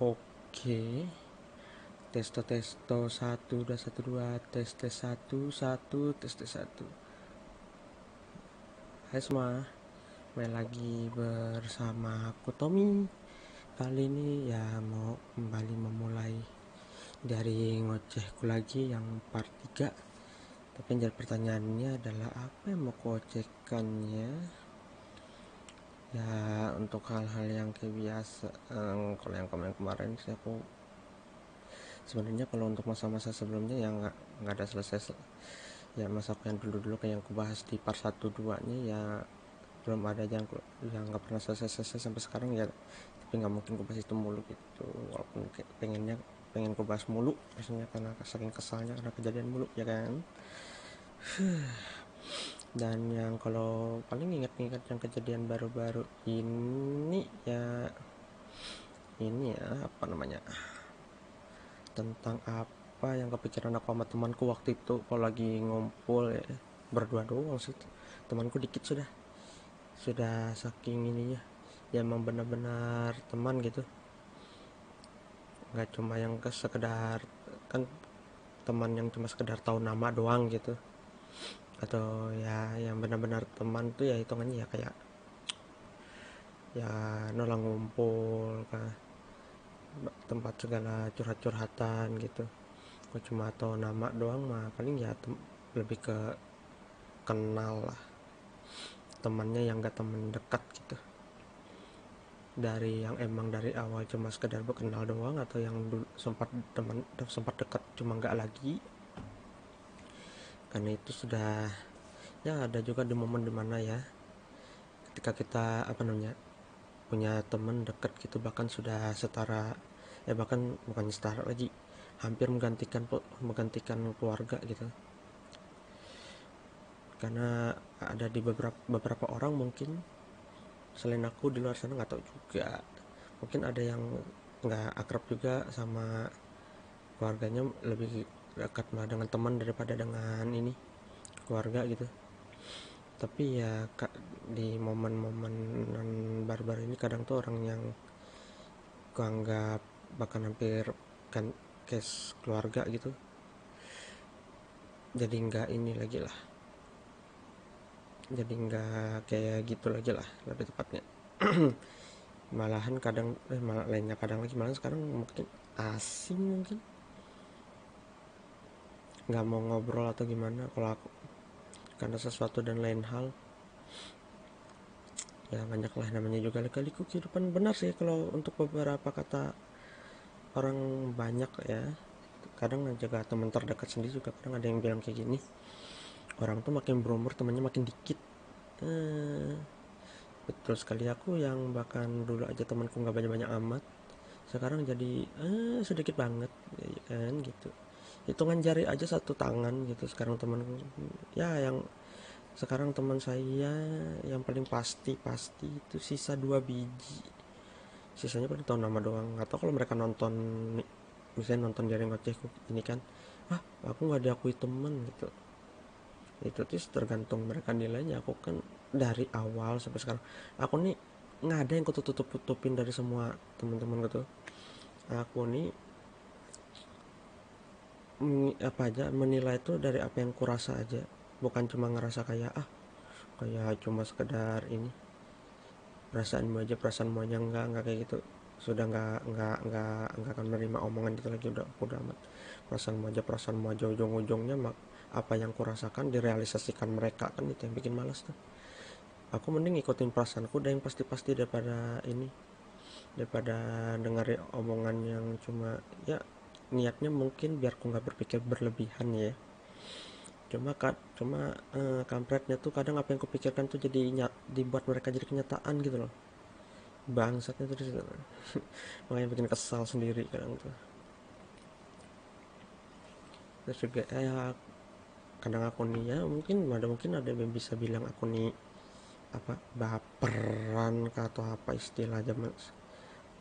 Oke, testo testo satu dua satu dua tes tes satu satu tes tes satu. Hai semua, kembali lagi bersama aku Tommy. Kali ini ya mau kembali memulai dari ngocehku lagi yang part 3. Tapi yang jadi pertanyaannya adalah apa yang mau kocehkannya? Ya untuk hal-hal yang kayak biasa. Kalau yang kemarin sih aku sebenarnya kalau untuk masa-masa sebelumnya ya nggak ada selesai. Ya masa aku yang dulu kayak yang aku bahas di part 1-2 nya ya belum ada yang nggak pernah selesai sampai sekarang ya. Tapi nggak mungkin aku bahas itu mulu gitu, walaupun pengen aku bahas mulu rasanya karena saking kesalnya karena kejadian mulu ya kan. Dan yang kalau paling ingat-ingat yang kejadian baru-baru ini ya ini ya apa namanya, tentang apa yang kepikiran aku sama temanku waktu itu kalau lagi ngumpul ya, berdua doang sih, temanku dikit sudah saking ininya ya, emang benar-benar teman gitu, nggak cuma yang sekedar kan teman yang cuma sekedar tahu nama doang gitu, atau ya yang benar-benar teman tuh ya hitungannya ya kayak ya nolong ngumpul ke tempat segala curhat-curhatan gitu. Kok cuma tahu nama doang mah paling ya lebih ke kenal lah, temannya yang gak temen dekat gitu, dari yang emang dari awal cuma sekedar berkenal doang, atau yang dulu sempat dekat cuma nggak lagi. Karena itu sudah ya ada juga di momen dimana ya ketika kita apa namanya punya teman dekat gitu, bahkan sudah setara, bahkan bukan setara lagi, hampir menggantikan keluarga gitu. Karena ada di beberapa orang mungkin selain aku di luar sana, nggak tahu juga, mungkin ada yang nggak akrab juga sama keluarganya, lebih dekat malah dengan teman daripada dengan ini keluarga gitu. Tapi ya di momen-momen baru-baru ini kadang tuh orang yang kuanggap bahkan hampir kan case keluarga gitu, jadi nggak ini lagi lah, jadi nggak kayak gitu lagi lah lebih tepatnya. Malahan kadang malah lainnya kadang lagi malah sekarang mungkin asing, mungkin nggak mau ngobrol atau gimana kalau aku, karena sesuatu dan lain hal. Ya banyak lah namanya juga lika-liku kehidupan, benar sih kalau untuk beberapa kata orang banyak ya. Kadang jaga teman terdekat sendiri juga kadang ada yang bilang kayak gini, orang tuh makin berumur temannya makin dikit. eh, Betul sekali, aku yang bahkan dulu aja temanku nggak banyak-banyak amat, sekarang jadi sedikit banget ya kan gitu, hitungan jari aja satu tangan gitu sekarang temanku. Ya yang sekarang teman saya yang paling pasti itu sisa 2 biji, sisanya paling tahu nama doang. Nggak tahu kalau mereka nonton, misalnya nonton jaring ngocehku ini kan, aku nggak diakui temen gitu. Itu tuh tergantung mereka nilainya. Aku kan dari awal sampai sekarang aku nih nggak ada yang tutupin dari semua teman-teman gitu. Aku nih apa aja menilai itu dari apa yang kurasa aja, bukan cuma ngerasa kayak kayak cuma sekedar ini perasaanmu aja, enggak kayak gitu. Sudah nggak akan menerima omongan itu lagi, udah amat. Perasaanmu aja ujung-ujungnya apa yang kurasakan direalisasikan mereka, kan itu yang bikin malas tuh. Aku mending ikutin perasaanku dan yang pasti-pasti daripada dengar omongan yang cuma ya niatnya mungkin biar aku nggak berpikir berlebihan ya. Kampretnya tuh kadang apa yang kupikirkan tuh jadi dibuat mereka jadi kenyataan gitu loh. Bangsatnya tuh disitu. Makanya bikin kesal sendiri kadang tuh. Terus juga kadang aku nih ya mungkin ada yang bisa bilang aku nih apa baperan atau apa istilah zaman,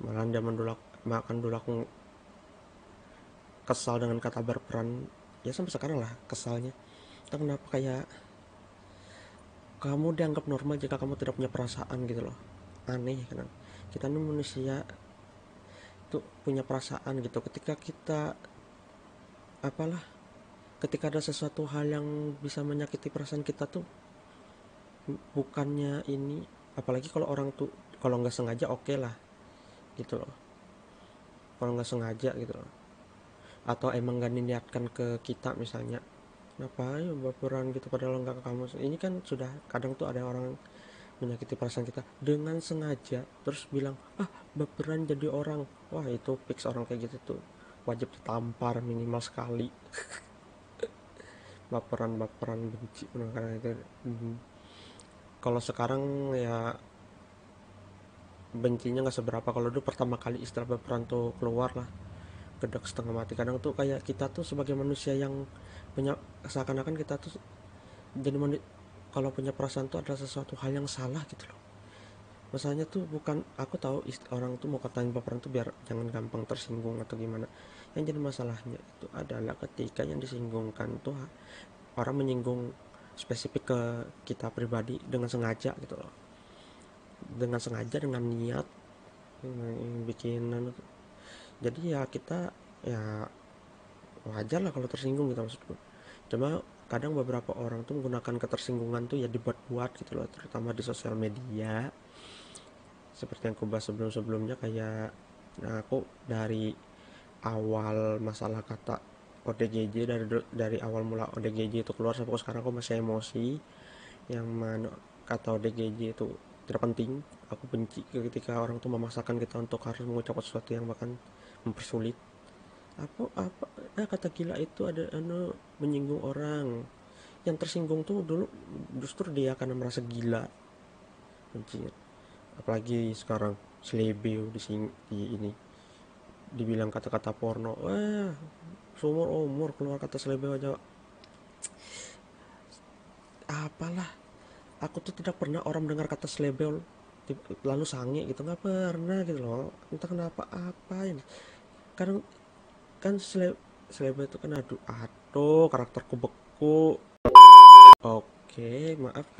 malahan zaman dulu makan dulu aku kesal dengan kata berperan ya, sampai sekarang lah kesalnya. Entah kenapa kayak kamu dianggap normal jika kamu tidak punya perasaan gitu loh. Aneh kan, kita ini manusia tuh punya perasaan gitu ketika kita apalah, ketika ada sesuatu hal yang bisa menyakiti perasaan kita tuh, bukannya ini, apalagi kalau orang tuh kalau nggak sengaja oke lah gitu loh, kalau nggak sengaja gitu loh, atau emang nggak diniatkan ke kita misalnya, ngapain baperan gitu padahal nggak ke kamu. Ini kan sudah kadang tuh ada orang menyakiti perasaan kita dengan sengaja terus bilang ah baperan jadi orang. Wah itu fix, orang kayak gitu tuh wajib ditampar minimal sekali. Baperan benci karena itu. Kalau sekarang ya bencinya nggak seberapa, kalau dulu pertama kali istilah baperan tuh keluar lah gedek setengah mati. Kadang tuh kayak kita tuh sebagai manusia yang punya, seakan-akan kita tuh jadi kalau punya perasaan tuh adalah sesuatu hal yang salah gitu loh. Masalahnya tuh bukan, aku tahu orang tuh mau katain baperan tuh biar jangan gampang tersinggung atau gimana. Yang jadi masalahnya itu adalah ketika yang disinggungkan tuh orang menyinggung spesifik ke kita pribadi dengan sengaja gitu loh, dengan sengaja, dengan niat bikinan. Jadi ya kita ya wajar lah kalau tersinggung gitu maksudku. Cuma kadang beberapa orang tuh menggunakan ketersinggungan tuh ya dibuat-buat gitu loh, terutama di sosial media. Seperti yang aku bahas sebelum-sebelumnya, kayak nah aku dari awal masalah kata ODGJ, dari awal mula ODGJ itu keluar sampai sekarang aku masih emosi. Yang mana kata ODGJ itu tidak penting, aku benci ketika orang tuh memaksakan kita untuk harus mengucapkan sesuatu yang bahkan mempersulit. Apa kata gila itu ada menyinggung orang. Yang tersinggung tuh dulu justru dia karena merasa gila, anjir. Apalagi sekarang selebeo di ini dibilang kata-kata porno, wah seumur umur keluar kata selebeo aja. Apalah, aku tuh tidak pernah orang mendengar kata selebeo lalu sange gitu, nggak pernah gitu loh, entah kenapa. Apa ini kadang kan selebeo itu kan aduh karakterku beku. Oke, maaf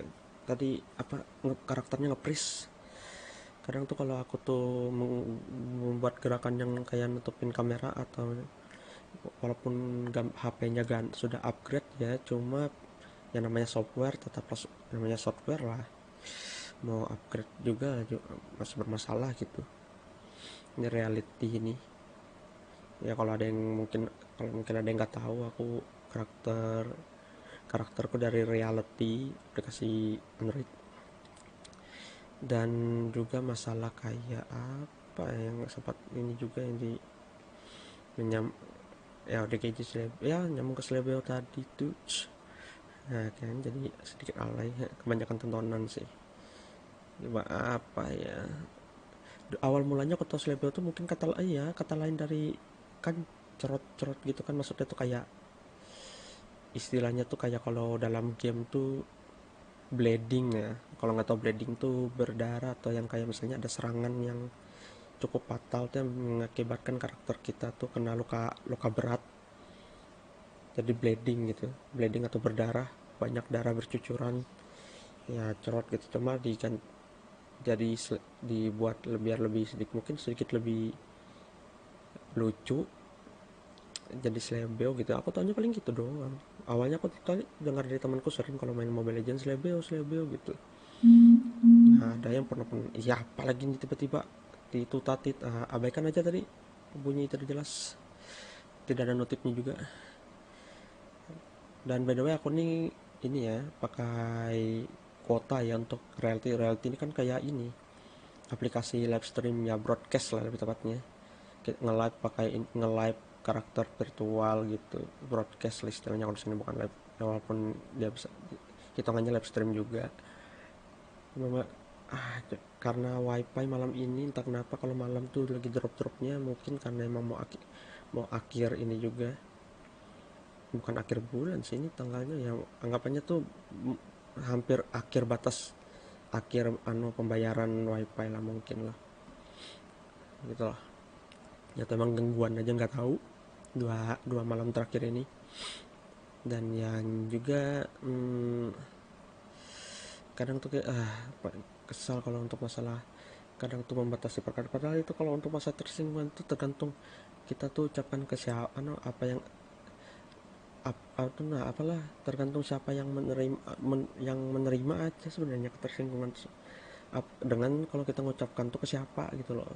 tadi apa karakternya ngepris. Kadang tuh kalau aku tuh membuat gerakan yang kayak nutupin kamera, atau walaupun HP-nya sudah upgrade ya, cuma yang namanya software tetaplah namanya software lah, mau upgrade juga masih bermasalah gitu. Ini reality ini ya. Kalau mungkin ada yang nggak tahu, aku karakterku dari reality aplikasi Android. Dan juga masalah kayak apa yang sempat ini juga yang di menyam ya udah kayak ya nyambung ke selebeo tadi tuh. Nah kan jadi sedikit alay ya, kebanyakan tontonan sih. Coba apa ya, awal mulanya aku tahu selebeo tuh mungkin kata lain dari kan cerot-cerot gitu kan, maksudnya tuh kayak istilahnya tuh kayak kalau dalam game tuh bleeding ya. Kalau nggak tahu, bleeding tuh berdarah, atau yang kayak misalnya ada serangan yang cukup fatal tuh yang mengakibatkan karakter kita tuh kena luka luka berat, jadi bleeding gitu, bleeding atau berdarah, banyak darah bercucuran ya, cerot gitu. Cuma jadi dibuat biar lebih sedikit, mungkin sedikit lebih lucu, jadi selebeo gitu. Aku taunya paling gitu doang. Awalnya aku tadi dengar dari temanku sering kalau main Mobile Legends selebeo selebeo gitu. Nah, ada yang pernah ya apalagi ini tiba-tiba ditutatit, abaikan aja tadi, bunyi tidak jelas, tidak ada notifnya juga. Dan by the way aku nih ini ya pakai kuota ya untuk reality ini kan, kayak ini aplikasi live stream ya, broadcast lah lebih tepatnya, nge-live pakai nge-live karakter virtual gitu, broadcast istilahnya kalau sini, bukan live ya, walaupun dia bisa hitungannya live stream juga. Memang karena wifi malam ini entah kenapa kalau malam tuh lagi drop-dropnya, mungkin karena emang mau akhir ini juga, bukan akhir bulan sih ini tanggalnya, yang anggapannya tuh hampir akhir batas akhir pembayaran wifi lah mungkin lah gitu lah. Ya emang gangguan aja nggak tahu dua malam terakhir ini. Dan yang juga kadang tuh kayak kesal kalau untuk masalah kadang tuh membatasi perkataan, padahal itu kalau untuk masa tersinggungan itu tergantung kita tuh ucapkan ke siapa, apa yang nah apalah, tergantung siapa yang menerima, yang menerima aja sebenarnya ketersinggungan dengan kalau kita mengucapkan tuh ke siapa gitu loh.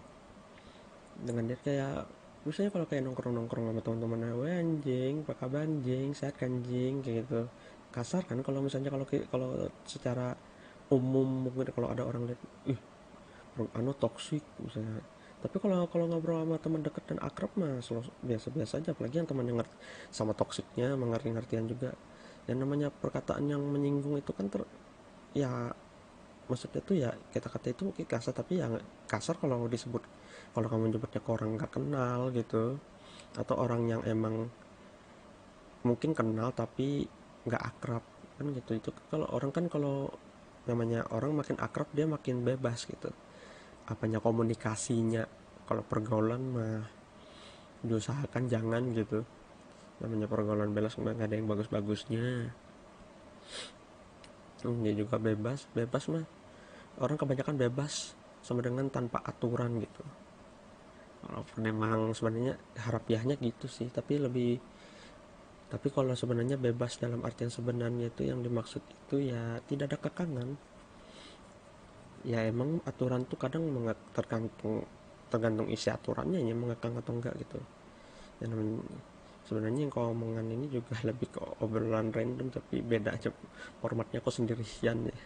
Dengan dia kayak misalnya kalau kayak nongkrong sama teman-teman, weh anjing, apa kabar anjing, sehat kan anjing, kayak gitu. Kasar kan kalau misalnya kalau secara umum mungkin kalau ada orang lihat, ih, toksik misalnya. Tapi kalau kalau ngobrol sama teman dekat dan akrab mah biasa-biasa aja, apalagi yang teman yang ngerti sama toksiknya, mengerti-ngertian juga. Yang namanya perkataan yang menyinggung itu kan ya maksudnya tuh ya kita kata itu mungkin kasar, tapi ya kasar kalau disebut, kalau kamu nyebutnya ke orang nggak kenal gitu, atau orang yang emang mungkin kenal tapi nggak akrab kan gitu. Itu kalau orang kan, kalau namanya orang makin akrab dia makin bebas gitu apanya komunikasinya. Kalau pergaulan mah diusahakan jangan gitu, namanya pergaulan bebas nggak ada yang bagus-bagusnya. Dia juga bebas bebas mah, orang kebanyakan bebas sama dengan tanpa aturan gitu, walaupun memang sebenarnya harapiahnya gitu sih, tapi kalau sebenarnya bebas dalam artian sebenarnya itu yang dimaksud itu ya tidak ada kekangan. Ya emang aturan tuh kadang tergantung tergantung isi aturannya ya mengekang atau enggak gitu. Dan sebenarnya yang kau omongan ini juga lebih ke obrolan random tapi beda aja formatnya, kok sendirian ya.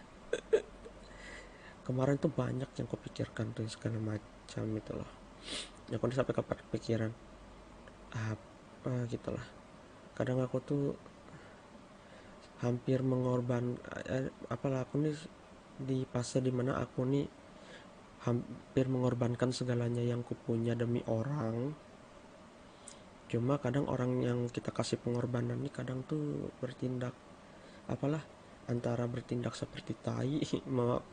Kemarin tuh banyak yang kupikirkan tuh segala macam itu loh, ya aku sampai kepikiran apa gitu lah. Kadang aku tuh hampir apalah, aku nih di fase dimana aku nih hampir mengorbankan segalanya yang kupunya demi orang. Cuma kadang orang yang kita kasih pengorbanan nih kadang tuh bertindak apalah, antara bertindak seperti tai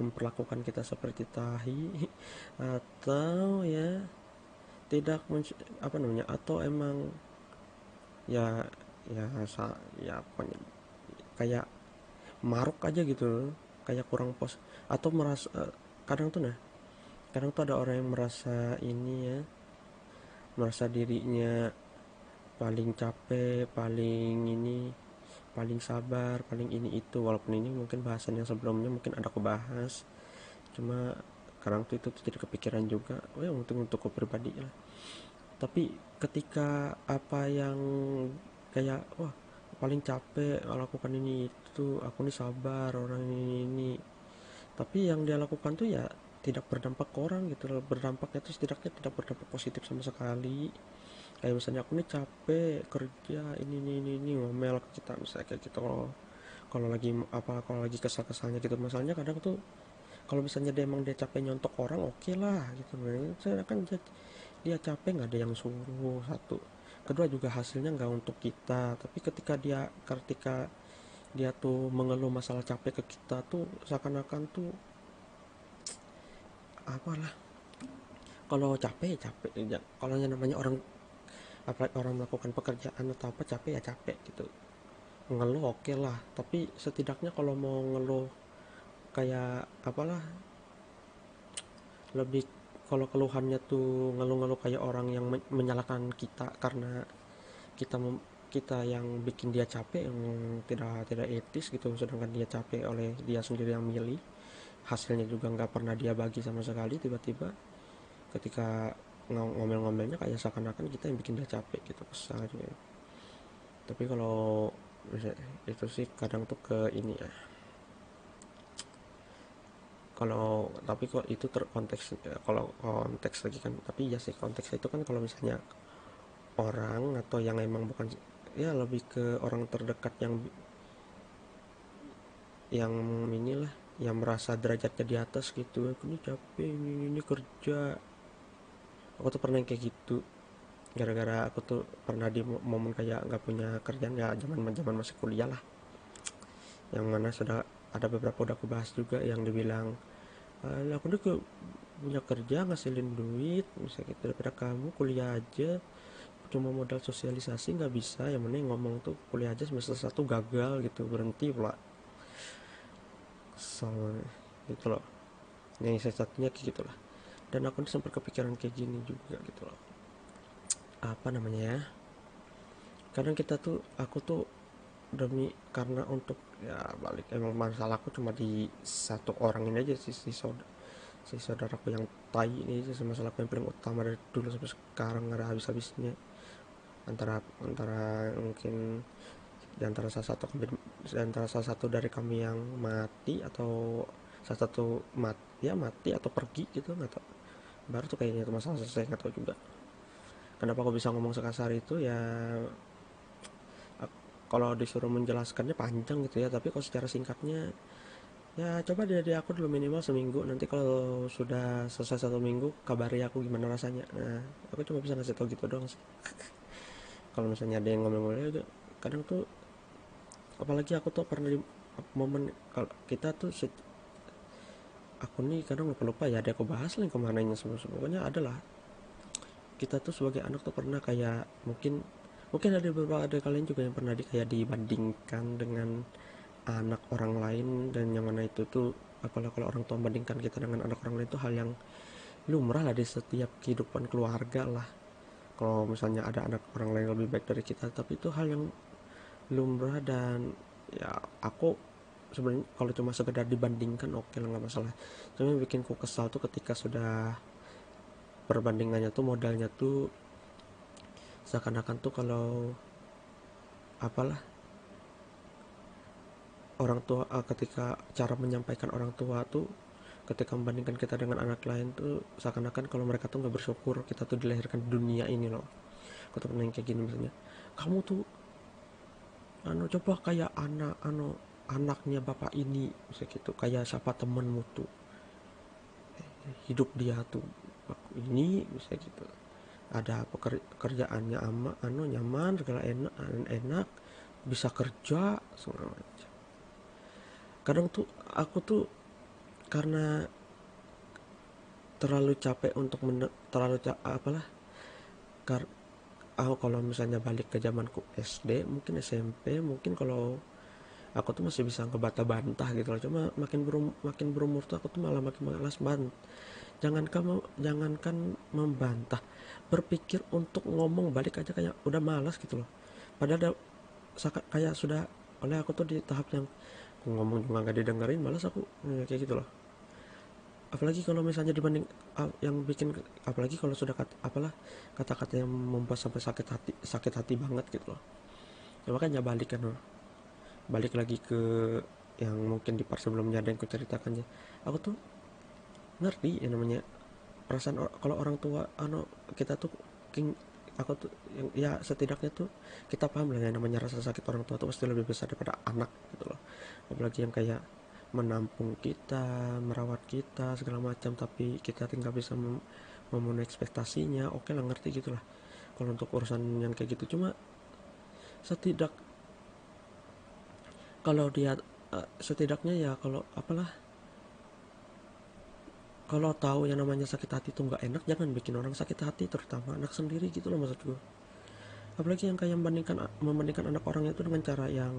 memperlakukan kita seperti tai, atau ya tidak apa namanya, atau emang ya ya ya pokoknya kayak maruk aja gitu, kayak kurang pos, atau merasa kadang tuh nah kadang tuh ada orang yang merasa ini ya, merasa dirinya paling capek, paling ini, paling sabar, paling ini itu, walaupun ini mungkin bahasan yang sebelumnya mungkin ada aku bahas. Cuma kadang tuh itu tuh jadi kepikiran juga, oh ya untuk aku pribadi lah. Tapi ketika apa yang kayak wah paling capek lakukan ini itu, aku nih sabar orang ini, tapi yang dia lakukan tuh ya tidak berdampak ke orang gitu loh. Berdampaknya tuh setidaknya tidak berdampak positif sama sekali. Kayak misalnya aku nih capek kerja ini ngomel ke kita misalnya kayak gitu loh. Kalau lagi kesal-kesalnya gitu, masalahnya kadang tuh kalau misalnya dia capek nyontok orang, oke lah gitu. Saya kan dia capek nggak ada yang suruh, satu. Kedua juga hasilnya nggak untuk kita, tapi ketika dia tuh mengeluh masalah capek ke kita tuh seakan-akan tuh apalah, kalau capek ya capek ya, kalau yang namanya orang orang melakukan pekerjaan atau apa, capek ya capek gitu. Ngeluh oke lah, tapi setidaknya kalau mau ngeluh kayak apalah, lebih, kalau keluhannya tuh ngeluh-ngeluh kayak orang yang menyalahkan kita karena kita kita yang bikin dia capek, yang tidak tidak etis gitu, sedangkan dia capek oleh dia sendiri yang milih, hasilnya juga nggak pernah dia bagi sama sekali, tiba-tiba ketika ngomel-ngomelnya kayak seakan-akan kita yang bikin dia capek gitu, kesal juga. Tapi kalau itu sih kadang tuh ke ini ya, kalau tapi kok itu terkonteks ya, kalau konteks lagi kan, tapi ya sih konteksnya itu kan kalau misalnya orang atau yang emang bukan, ya lebih ke orang terdekat yang inilah, yang merasa derajatnya di atas gitu, aku ini capek ini kerja. Aku tuh pernah yang kayak gitu, gara-gara aku tuh pernah di momen kayak nggak punya kerjaan ya, zaman zaman masih kuliah lah, yang mana sudah ada beberapa udah aku bahas juga yang dibilang, aku udah punya kerja ngasilin duit misalnya gitu, daripada kamu kuliah aja cuma modal sosialisasi nggak bisa, yang mana yang ngomong tuh kuliah aja semester satu gagal gitu, berhenti pula. So gitu loh, yang saya satunya kayak gitu lah. Dan aku sempat kepikiran kayak gini juga gitu loh, apa namanya ya, kadang kita tuh, aku tuh demi karena untuk ya balik, emang masalahku cuma di satu orang ini aja sih, si saudaraku yang tai ini aja sih masalahku yang paling utama dari dulu sampai sekarang, nggak ada habis-habisnya. Antara mungkin di antara salah satu dari kami yang mati, atau salah satu mati atau pergi gitu, nggak tahu, baru tuh kayaknya itu masalah selesai, nggak tahu juga kenapa aku bisa ngomong sekasar itu ya. Kalau disuruh menjelaskannya panjang gitu ya, tapi kalau secara singkatnya ya coba dari aku dulu minimal seminggu, nanti kalau sudah selesai 1 minggu kabari aku gimana rasanya. Nah, aku cuma bisa ngasih tau gitu doang sih. Kalau misalnya ada yang ngomel-ngomel, kadang tuh, apalagi aku tuh pernah di momen kalau kita tuh aku nih kadang lupa-lupa ya, ada aku bahas lah yang kemananya sebelum pokoknya adalah kita tuh sebagai anak tuh pernah kayak, mungkin ada beberapa, ada kalian juga yang pernah kayak dibandingkan dengan anak orang lain, dan yang mana itu tuh, apalagi kalau orang tua membandingkan kita dengan anak orang lain, itu hal yang lumrah lah di setiap kehidupan keluarga lah. Kalau misalnya ada anak orang lain lebih baik dari kita, tapi itu hal yang lumrah. Dan ya aku sebenarnya kalau cuma sekedar dibandingkan oke lah, nggak masalah. Cuma yang bikin ku kesal tuh ketika sudah perbandingannya tuh modalnya tuh seakan-akan tuh kalau apalah, orang tua, ketika cara menyampaikan orang tua tuh ketika membandingkan kita dengan anak lain tuh seakan-akan kalau mereka tuh nggak bersyukur kita tuh dilahirkan di dunia ini loh. Aku tuh pernah yang kayak gini, misalnya kamu tuh coba kayak anaknya bapak ini, misalnya gitu, kayak siapa temenmu tuh hidup dia tuh ini, misalnya gitu, ada pekerjaannya nyaman, segala enak, bisa kerja segala macam. Kadang tuh aku tuh karena terlalu capek untuk apalah, aku kalau misalnya balik ke zamanku SD, mungkin SMP, mungkin kalau aku tuh masih bisa ngebantah-bantah gitu loh. Cuma makin berumur tuh aku tuh malah makin malas jangankan membantah, berpikir untuk ngomong balik aja kayak udah malas gitu loh. Padahal kayak sudah, oleh aku tuh di tahap yang aku ngomong juga nggak didengerin, malas aku kayak gitu loh. Apalagi kalau misalnya dibanding yang bikin, apalagi kalau sudah kata-kata yang membuat sampai sakit hati banget gitu loh. Ya makanya balik lagi ke yang mungkin di part sebelumnya ada yang kuceritakannya. Aku tuh ngerti yang namanya perasaan kalau orang tua kita tuh aku tuh yang ya setidaknya tuh kita paham lah yang namanya rasa sakit orang tua tuh pasti lebih besar daripada anak gitu loh. Apalagi yang kayak menampung kita, merawat kita segala macam, tapi kita tinggal bisa memenuhi ekspektasinya, oke lah, ngerti gitulah kalau untuk urusan yang kayak gitu. Cuma setidak kalau dia setidaknya ya, kalau apalah, kalau tahu yang namanya sakit hati itu nggak enak, jangan bikin orang sakit hati, terutama anak sendiri gitu loh maksud gue. Apalagi yang kayak membandingkan anak orang itu dengan cara yang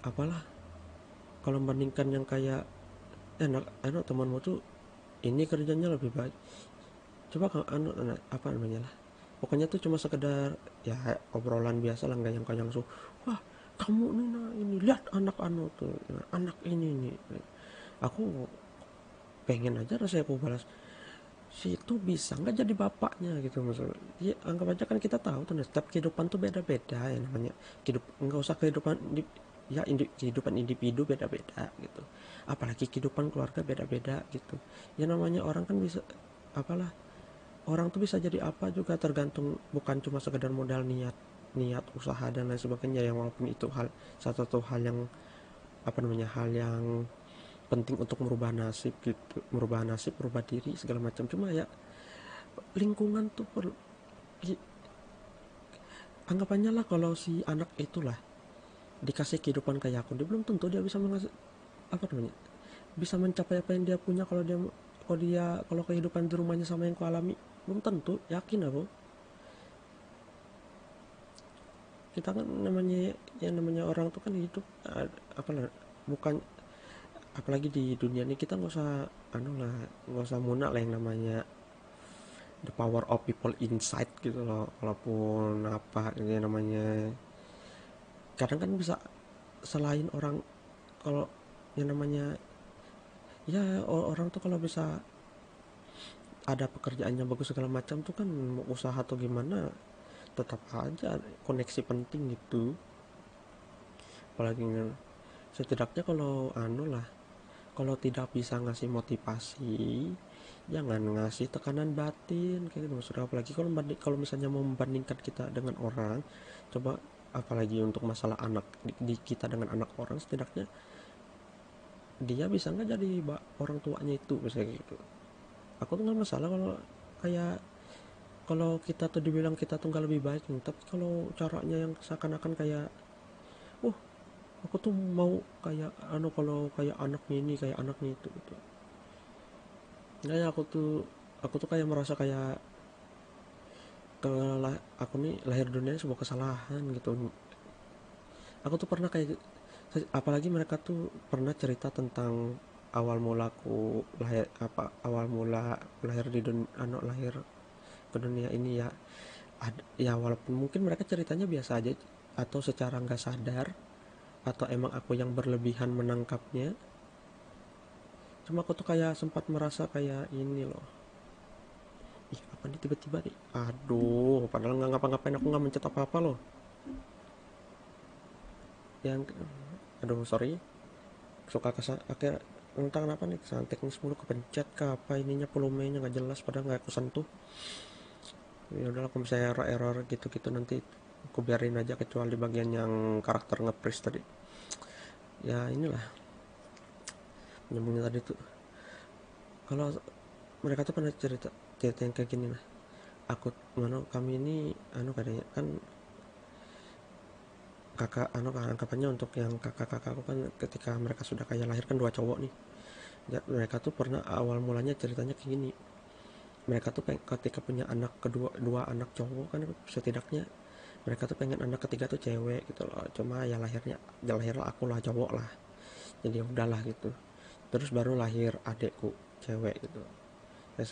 apalah, kalau membandingkan yang kayak enak temanmu tuh ini kerjanya lebih baik, coba kalau apa namanya lah, pokoknya tuh cuma sekedar ya obrolan biasa lah, nggak yang kayak langsung wah kamu ini lihat anak tuh, anak ini aku pengen aja rasanya aku balas, si itu bisa nggak jadi bapaknya gitu maksudnya. Ya anggap aja kan kita tahu tuh setiap kehidupan tuh beda-beda ya namanya nggak usah kehidupan ya kehidupan individu beda-beda gitu, apalagi kehidupan keluarga beda-beda gitu. Ya namanya orang kan bisa apalah, orang tuh bisa jadi apa juga tergantung, bukan cuma sekedar modal niat usaha dan lain sebagainya, yang walaupun itu satu hal yang apa namanya, hal yang penting untuk merubah nasib gitu, merubah diri segala macam. Cuma ya lingkungan tuh perlu, anggapannya lah kalau si anak itulah dikasih kehidupan kayak aku, dia belum tentu dia bisa mengasih apa namanya, bisa mencapai apa yang dia punya. Kalau kehidupan di rumahnya sama yang ku alami, belum tentu, yakin aku. Kita kan namanya orang tuh kan hidup apa lah, bukan, apalagi di dunia ini kita nggak usah anu lah, nggak usah muna lah yang namanya the power of people inside gitu loh. Walaupun apa ini namanya, kadang kan bisa selain orang, kalau yang namanya ya orang tuh kalau bisa ada pekerjaannya bagus segala macam tuh kan, mau usaha atau gimana tetap aja koneksi penting gitu. Apalagi setidaknya kalau anu lah, kalau tidak bisa ngasih motivasi, jangan ngasih tekanan batin kayak gitu. Maksudnya apalagi kalau misalnya mau membandingkan kita dengan orang, coba apalagi untuk masalah anak di kita dengan anak orang, setidaknya dia bisa nggak jadi orang tuanya itu misalnya gitu. Aku tuh nggak masalah kalau kayak, kalau kita tuh dibilang kita tuh nggak lebih baik nih, tapi kalau caranya yang seakan-akan kayak, oh aku tuh mau kayak anu, kalau kayak anaknya ini kayak anaknya itu gitu. Nah, aku tuh kayak merasa kayak aku nih lahir dunia sebuah kesalahan gitu. Aku tuh pernah kayak, apalagi mereka tuh pernah cerita tentang awal mula aku lahir, apa awal mula lahir di dunia, lahir ke dunia ini ya. Ya walaupun mungkin mereka ceritanya biasa aja, atau secara nggak sadar, atau emang aku yang berlebihan menangkapnya. Cuma aku tuh kayak sempat merasa kayak ini loh, ih apa nih tiba-tiba nih, aduh padahal nggak ngapa-ngapain, aku nggak mencet apa-apa loh yang, aduh sorry, suka akhirnya entah kenapa nih kesalahan teknis mulu, kepencet ke apa ininya, volumenya nggak jelas padahal nggak aku sentuh. Ya udahlah, kalau misalnya error gitu-gitu nanti aku biarin aja, kecuali bagian yang karakter nge-freeze tadi. Ya inilah, nyambungnya tadi tuh, kalau mereka tuh pernah cerita cerita yang kayak gini lah. Aku mana kami ini anu katanya kan, kakak anu kan anggapannya, untuk yang kakak-kakak aku kan ketika mereka sudah kayak lahir kan dua cowok nih ya, mereka tuh pernah awal mulanya ceritanya kayak gini. Mereka tuh ketika punya anak kedua, dua anak cowok kan, setidaknya mereka tuh pengen anak ketiga tuh cewek gitu loh. Cuma ya lahirlah aku lah cowok lah, jadi udahlah gitu. Terus baru lahir adekku cewek gitu ya,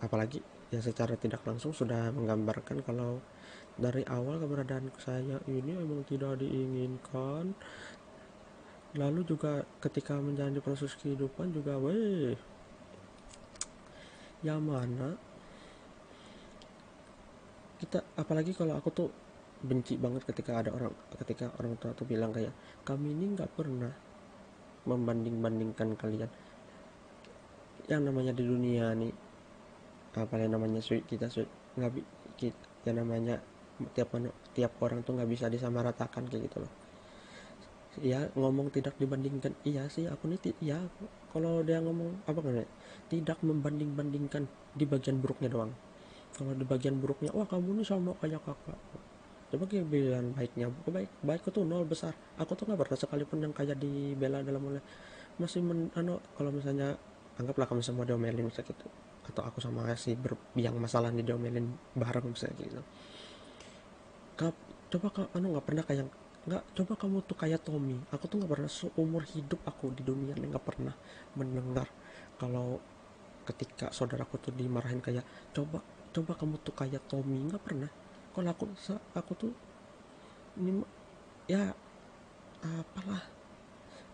apalagi ya secara tidak langsung sudah menggambarkan kalau dari awal keberadaan saya ini emang tidak diinginkan. Lalu juga ketika menjalani proses kehidupan juga, weh, yang mana kita, apalagi kalau aku tuh benci banget ketika orang tua tuh bilang kayak, kami ini nggak pernah membanding-bandingkan kalian. Yang namanya di dunia nih, apa yang namanya kita nggak kita, yang namanya tiap orang tuh nggak bisa disamaratakan kayak gitu loh. Ya ngomong tidak dibandingkan, iya sih aku nih ya, kalau dia ngomong apa kan ya, tidak membanding-bandingkan di bagian buruknya doang. Kalau di bagian buruknya, wah kamu nih sama kayak kakak, coba kayak bilang baiknya, baikku tuh nol besar. Aku tuh nggak pernah sekalipun yang kayak dibela dalam mulai masih kalau misalnya anggaplah kamu semua diomelin misalnya gitu, atau aku sama si yang masalah nih diomelin bareng misalnya gitu. Kap, coba nggak pernah kayak, nggak, coba kamu tuh kayak Tommy. Aku tuh nggak pernah seumur hidup aku di dunia ini nggak pernah mendengar kalau ketika saudaraku tuh dimarahin kayak, coba coba kamu tuh kayak Tommy, nggak pernah. Kalau aku tuh ini ya apalah,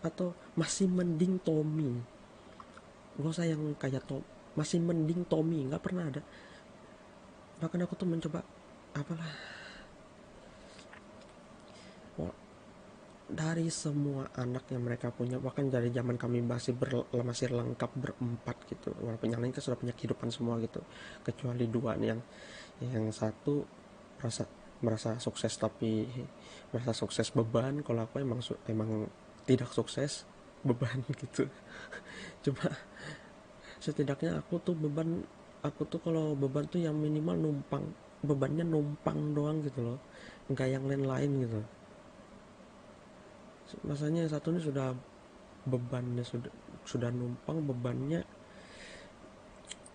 atau masih mending Tommy, gak usah yang kayak masih mending Tommy, nggak pernah ada. Bahkan aku tuh mencoba apalah, dari semua anak yang mereka punya, bahkan dari zaman kami masih lengkap berempat gitu, walaupun yang lain kan sudah punya kehidupan semua gitu, kecuali dua nih, yang satu merasa merasa sukses, tapi merasa sukses beban. Kalau aku emang tidak sukses beban gitu. Cuma setidaknya aku tuh kalau beban tuh yang minimal numpang, bebannya numpang doang gitu loh, nggak yang lain-lain gitu. Masanya yang satu ini sudah bebannya sudah numpang, bebannya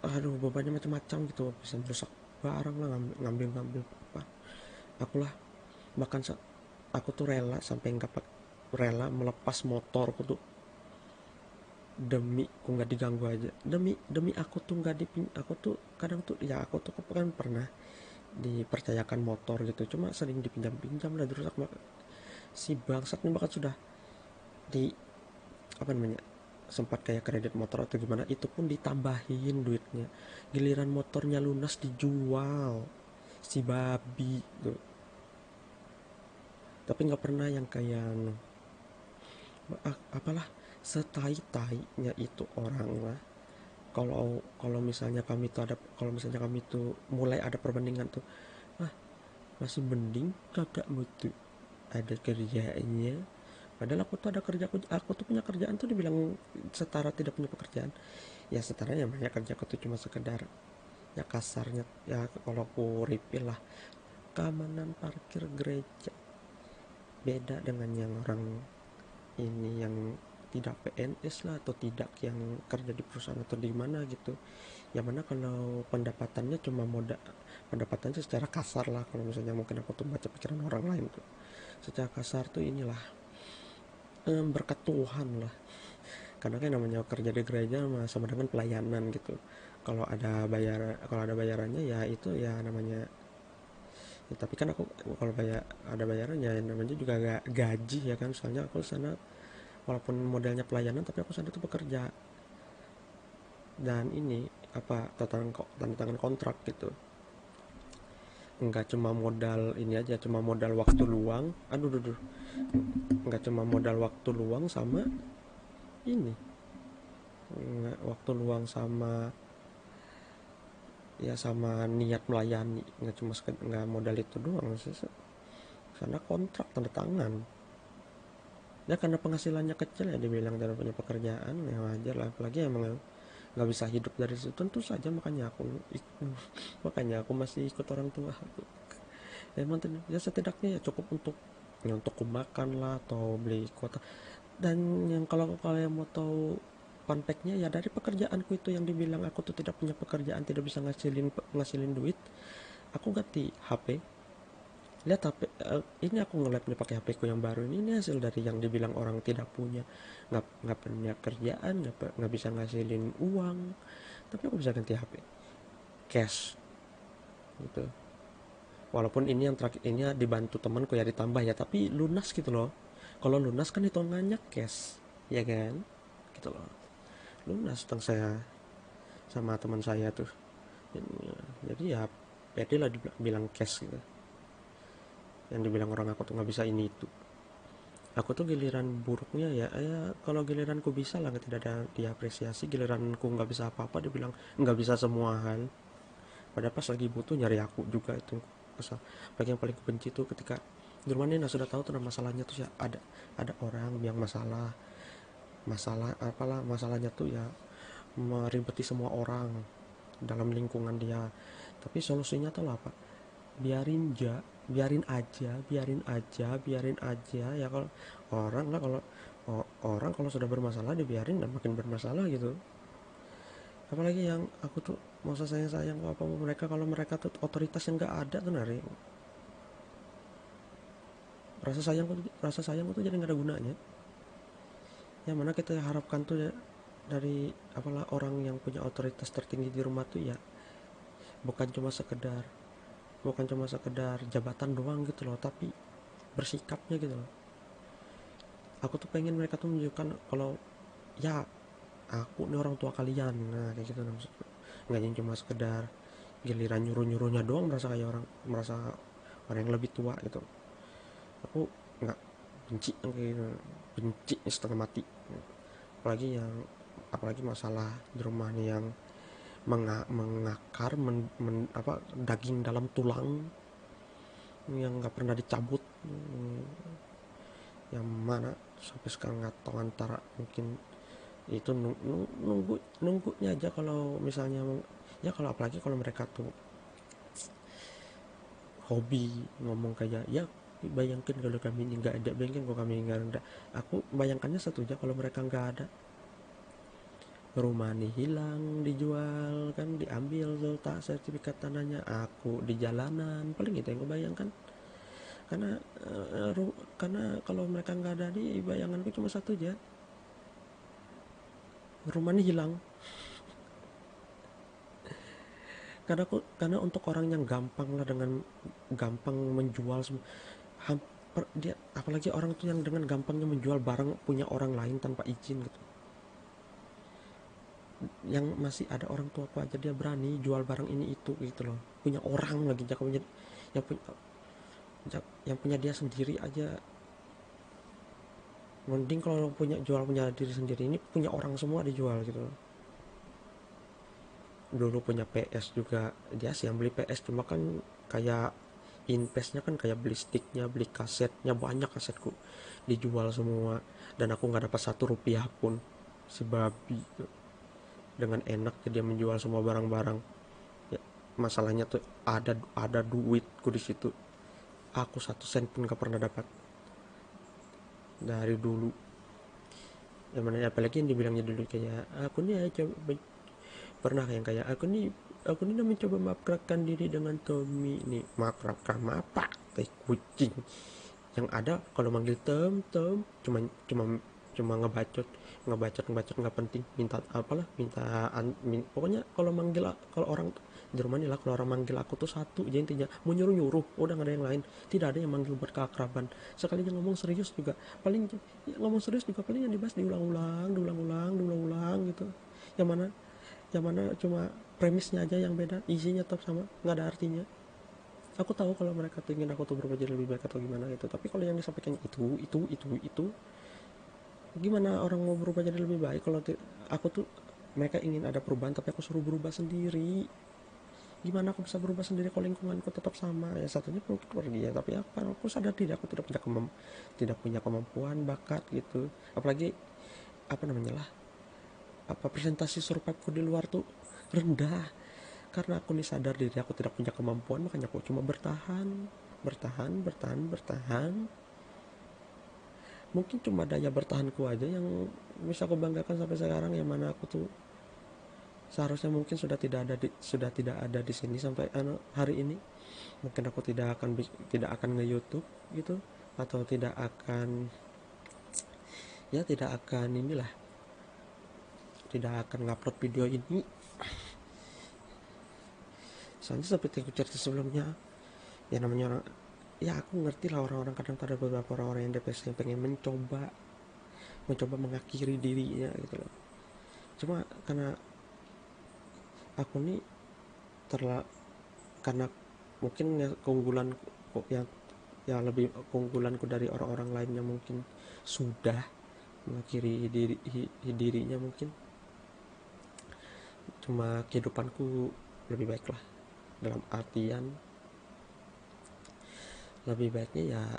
aduh, bebannya macam-macam gitu, bisa merusak barang lah, ngambil apa. Akulah bahkan aku tuh rela sampai nggak rela melepas motorku tuh demi aku nggak diganggu aja, demi demi aku tuh nggak aku tuh kadang tuh ya aku tuh kan pernah dipercayakan motor gitu, cuma sering dipinjam-pinjam lah dirusak. Si bangsat nih bahkan sudah di apa namanya, sempat kayak kredit motor atau gimana, itu pun ditambahin duitnya, giliran motornya lunas dijual si babi tuh. Tapi nggak pernah yang kayak apalah, setai-tainya itu orang lah. Kalau kalau misalnya kami tuh ada kalau misalnya kami tuh mulai ada perbandingan tuh, ah masih mending kakak mutu ada kerjaannya, padahal aku tuh ada kerja, aku tuh punya kerjaan tuh dibilang setara tidak punya pekerjaan. Ya setara ya, banyak kerja aku tuh cuma sekedar ya kasarnya ya kalau aku refill lah keamanan parkir gereja. Beda dengan yang orang ini yang tidak PNS lah atau tidak yang kerja di perusahaan atau di mana gitu, yang mana kalau pendapatannya cuma pendapatannya secara kasar lah, kalau misalnya mungkin aku tuh baca pikiran orang lain tuh secara kasar tuh inilah, berkat Tuhan lah, karena kan namanya kerja di gereja sama dengan pelayanan gitu. Kalau ada bayarannya ya itu ya namanya ya, tapi kan aku kalau ada bayarannya ya namanya juga gak gaji ya kan, soalnya aku sana walaupun modelnya pelayanan tapi aku sana tuh bekerja, dan ini apa tanda tangan kontrak gitu. Nggak cuma modal ini aja, cuma modal waktu luang, aduh duh, duh. Nggak cuma modal waktu luang sama ini, nggak waktu luang sama ya sama niat melayani, nggak cuma nggak modal itu doang sih. Sana kontrak tanda tangan ya, karena penghasilannya kecil ya dibilang tidak punya pekerjaan ya wajar lah, apalagi emang nggak bisa hidup dari situ, tentu saja makanya aku masih ikut orang tua aku. Emang ya setidaknya ya cukup untuk ya untuk makan lah atau beli kuota. Dan yang kalau kalian mau tahu fun fact-nya ya, dari pekerjaanku itu yang dibilang aku tuh tidak punya pekerjaan, tidak bisa ngasilin duit, aku ganti HP. Lihat HP, ini aku ngeliat nih pakai HP ku yang baru ini hasil dari yang dibilang orang tidak punya, nggak punya kerjaan, nggak bisa ngasilin uang, tapi aku bisa ganti HP cash gitu. Walaupun ini yang terakhir ini dibantu temanku ya ditambah ya, tapi lunas gitu loh. Kalau lunas kan hitungannya cash ya kan, gitu loh. Lunas tentang saya sama teman saya tuh. Jadi ya pede lah dibilang cash gitu, yang dibilang orang aku tuh nggak bisa ini itu. Aku tuh giliran buruknya ya kalau giliranku bisa lah tidak ada diapresiasi, giliranku nggak bisa apa-apa dibilang nggak bisa semua hal, padahal pas lagi butuh nyari aku juga itu kesal. Bagi yang paling kebenci tuh ketika di rumah ini, nah sudah tahu tuh nah masalahnya tuh ya, ada orang yang masalah apalah masalahnya tuh ya meribeti semua orang dalam lingkungan dia, tapi solusinya tuh apa, biarin aja, biarin aja ya. Kalau orang lah kalau orang kalau sudah bermasalah dibiarin dan makin bermasalah gitu. Apalagi yang aku tuh masa sayang apa mereka, kalau mereka tuh otoritas yang nggak ada tuh nari, rasa sayangku tuh jadi nggak ada gunanya. Yang mana kita harapkan tuh ya dari apalah orang yang punya otoritas tertinggi di rumah tuh ya bukan cuma sekedar bukan cuma sekedar jabatan doang gitu loh, tapi bersikapnya gitu loh. Aku tuh pengen mereka tuh menunjukkan kalau ya aku nih orang tua kalian, nah kayak gitu nah, maksudku nggak yang cuma sekedar giliran nyuruhnya doang merasa orang yang lebih tua gitu. Aku nggak, benci kayak gitu, benci setengah mati. Apalagi masalah di rumah nih yang mengakar daging dalam tulang yang nggak pernah dicabut, yang mana sampai sekarang nggak tahu, antara mungkin itu nunggunya aja. Kalau misalnya ya kalau apalagi kalau mereka tuh hobi ngomong kayak ya, bayangkan kalau kami ini nggak ada, bayangkan kalau kami nggak ada. Aku bayangkannya satu aja, kalau mereka nggak ada, rumah nih hilang dijual kan, diambil tuh tak sertifikat tanahnya, aku di jalanan, paling gitu yang gue bayangkan. Karena karena kalau mereka nggak ada, di bayanganku cuma satu aja, rumahnya hilang. Karena untuk orang yang gampang lah, dengan gampang menjual semua, dia apalagi orang tuh yang dengan gampangnya menjual barang punya orang lain tanpa izin gitu. Yang masih ada orang tua aku aja dia berani jual barang ini itu gitu loh, punya orang lagi, jangan punya yang punya yang punya dia sendiri aja. Mending kalau punya diri sendiri, ini punya orang semua dijual gitu loh. Dulu punya PS juga, dia sih yang beli PS, cuma kan kayak investnya kan kayak beli sticknya, beli kasetnya, banyak kasetku dijual semua, dan aku nggak dapat 1 rupiah pun, si babi tuh. Dengan enak dia menjual semua barang-barang ya, masalahnya tuh ada duitku di situ, aku 1 sen pun gak pernah dapat dari dulu. Yang mana apalagi yang dibilangnya dulu kayak aku nih ya coba, pernah yang kayak aku nih udah mencoba mengakrabkan diri dengan Tommy nih. Mengakrabkan apa teh kucing, yang ada kalau manggil Tom cuma cuma cuma ngebacot nggak penting, minta apalah, pokoknya kalau manggil, kalau orang di rumah nih lah, kalau orang manggil aku tuh satu aja intinya, mau nyuruh nyuruh udah nggak ada yang lain, tidak ada yang manggil buat keakraban. Sekalinya ngomong serius juga paling, ya, ngomong serius juga paling yang dibahas diulang-ulang gitu, yang mana cuma premisnya aja yang beda, isinya tetap sama, nggak ada artinya. Aku tahu kalau mereka tuh ingin aku tuh berubah jadi lebih baik atau gimana gitu, tapi kalau yang disampaikan itu, gimana orang mau berubah jadi lebih baik kalau aku tuh, mereka ingin ada perubahan tapi aku suruh berubah sendiri. Gimana aku bisa berubah sendiri kalau lingkunganku tetap sama? Ya satunya mungkin pergi ya, tapi aku sadar diri aku tidak punya kemampuan, bakat gitu. Apalagi apa namanya lah, apa presentasi surviveku di luar tuh rendah, karena aku nih sadar diri aku tidak punya kemampuan, makanya aku cuma bertahan. Mungkin cuma daya bertahanku aja yang bisa aku banggakan sampai sekarang, yang mana aku tuh seharusnya mungkin sudah tidak ada di sini sampai hari ini. Mungkin aku tidak akan nge-YouTube gitu, atau tidak akan inilah, tidak akan ngupload video ini. Soalnya seperti aku cerita sebelumnya, ya namanya orang, ya aku ngerti lah orang-orang kadang ada beberapa orang-orang yang depresi yang pengen mencoba mengakhiri dirinya gitu loh. Cuma karena aku nih terla karena mungkin ya keunggulan yang lebih keunggulanku dari orang-orang lainnya mungkin sudah mengakhiri dirinya, mungkin cuma kehidupanku lebih baik lah, dalam artian lebih baiknya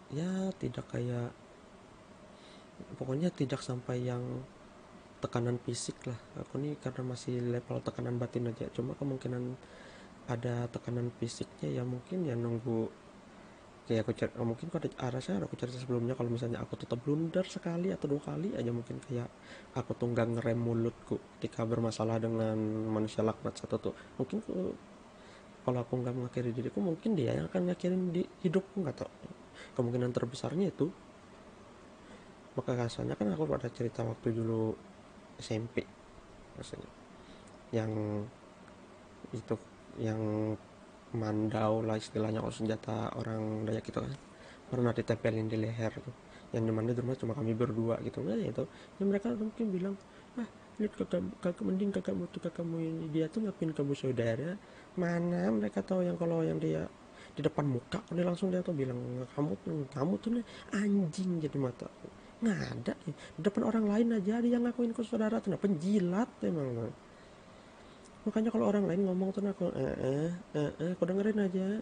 ya tidak kayak, pokoknya tidak sampai yang tekanan fisik lah. Aku nih karena masih level tekanan batin aja, cuma kemungkinan ada tekanan fisiknya ya mungkin ya nunggu. Kayak mungkin pada arahnya aku cerita sebelumnya, kalau misalnya aku tetap blunder sekali atau 2 kali aja, mungkin kayak aku tuh nggak ngerem mulutku ketika bermasalah dengan manusia laknat satu tuh, mungkin kalau aku nggak mengakhiri diriku, mungkin dia yang akan ngakhirin di hidupku, nggak tau. Kemungkinan terbesarnya itu. Maka kasarnya kan aku pada cerita waktu dulu SMP rasanya, yang itu, yang mandau lah istilahnya, kalau senjata orang Dayak itu kan pernah ditempelin di leher tuh, yang dimana di rumah cuma kami berdua gitu nggak ya itu. Ya mereka mungkin bilang, lihat kakak mending kakakmu ini, dia tuh ngapain kamu saudara. Mana mereka tahu yang kalau yang dia di depan muka dia langsung dia tuh bilang, kamu tuh nih anjing, jadi mata nggak ada nih. Di depan orang lain aja dia yang ngakuin ke saudara tuh, nah penjilat emang. Makanya kalau orang lain ngomong tuh aku aku dengerin aja.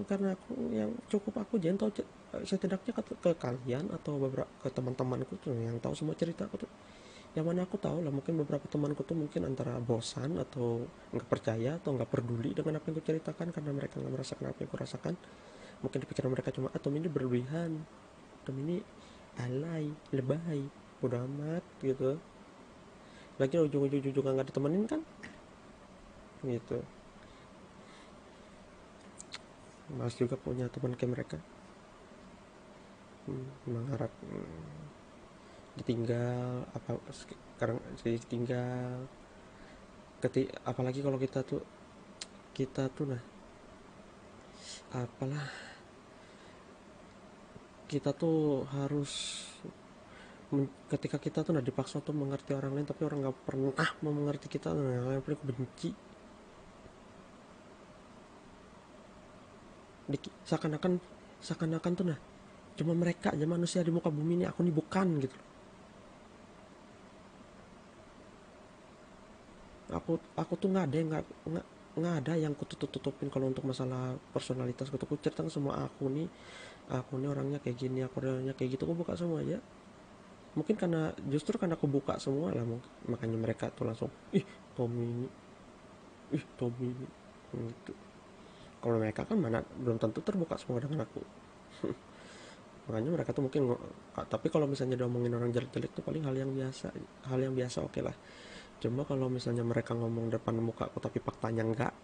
Karena aku yang cukup aku jangan tahu, setidaknya ke kalian atau beberapa ke teman-temanku tuh yang tahu semua cerita aku tuh, yang mana aku tahu lah, mungkin beberapa temanku tuh mungkin antara bosan atau nggak percaya atau nggak peduli dengan apa yang aku ceritakan, karena mereka nggak merasakan apa yang aku rasakan. Mungkin di pikiran mereka cuma, Tom ini berlebihan, Tom ini alay, lebay, bodo amat gitu. Lagi ujung-ujung juga nggak ditemenin kan gitu. Mas juga punya teman kayak mereka. Mengharap ditinggal apa sekarang ditinggal apalagi kalau kita tuh nah apalah kita tuh harus ketika kita tuh nah dipaksa tuh mengerti orang lain tapi orang nggak pernah mau mengerti kita, nah yang paling benci seakan-akan tuh nah cuma mereka aja manusia di muka bumi ini, aku nih bukan gitu. Aku tuh nggak ada yang nggak ada yang tutupin kalau untuk masalah personalitas gitu. Aku cerita semua aku nih orangnya kayak gini, aku orangnya kayak gitu, aku buka semua aja. Mungkin justru karena aku buka semua lah, makanya mereka tuh langsung Tommy ini Tommy ini gitu. Kalau mereka kan mana belum tentu terbuka semua dengan aku. Makanya mereka tuh mungkin tapi kalau misalnya diomongin orang jelek-jelek tuh paling hal yang biasa oke lah. Cuma kalau misalnya mereka ngomong depan muka aku tapi faktanya enggak,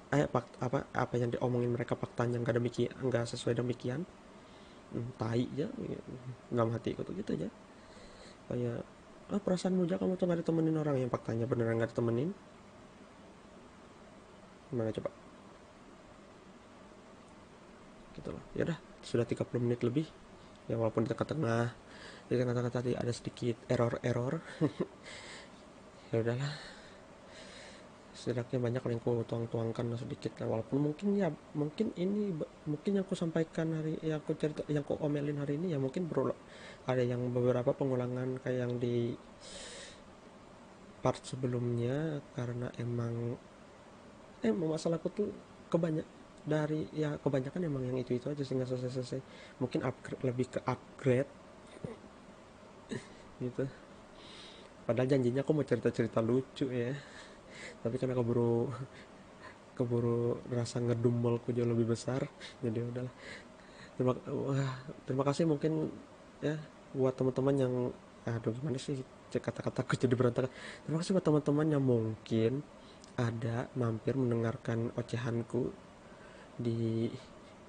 apa yang diomongin mereka faktanya enggak demikian, enggak sesuai demikian, tai aja dalam hatiku tuh gitu aja. Kayak perasaanmu aja kamu tuh nggak ditemenin orang yang faktanya beneran nggak ditemenin, gimana coba gitu loh. Ya udah, sudah 30 menit lebih ya, walaupun di tengah-tengah tadi ada sedikit error. Ya udahlah, setidaknya banyak yang ku tuang-tuangkan sedikit lah, walaupun mungkin yang ku sampaikan yang ku cerita, yang ku omelin hari ini ya mungkin ada yang beberapa pengulangan kayak yang di part sebelumnya, karena emang masalahku tuh kebanyak kebanyakan emang yang itu aja sehingga selesai mungkin lebih ke upgrade gitu. Padahal janjinya aku mau cerita-cerita lucu ya, tapi karena keburu keburu rasa ngedumelku jauh lebih besar, jadi udahlah. Terima kasih mungkin ya buat teman-teman yang aduh gimana sih kata-kataku jadi berantakan. Terima kasih buat teman-teman yang mungkin ada mampir mendengarkan ocehanku di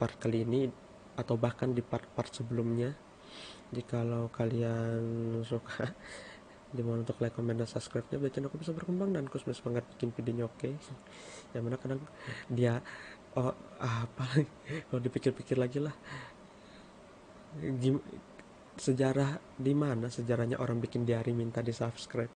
part kali ini atau bahkan di part-part sebelumnya. Jikalau kalian suka, dimohon untuk like, comment, dan subscribe-nya biar channel aku bisa berkembang dan aku semangat bikin videonya, oke? Yang mana kadang dia apa kalau dipikir-pikir lagi lah, sejarah di mana sejarahnya orang bikin diary minta di subscribe.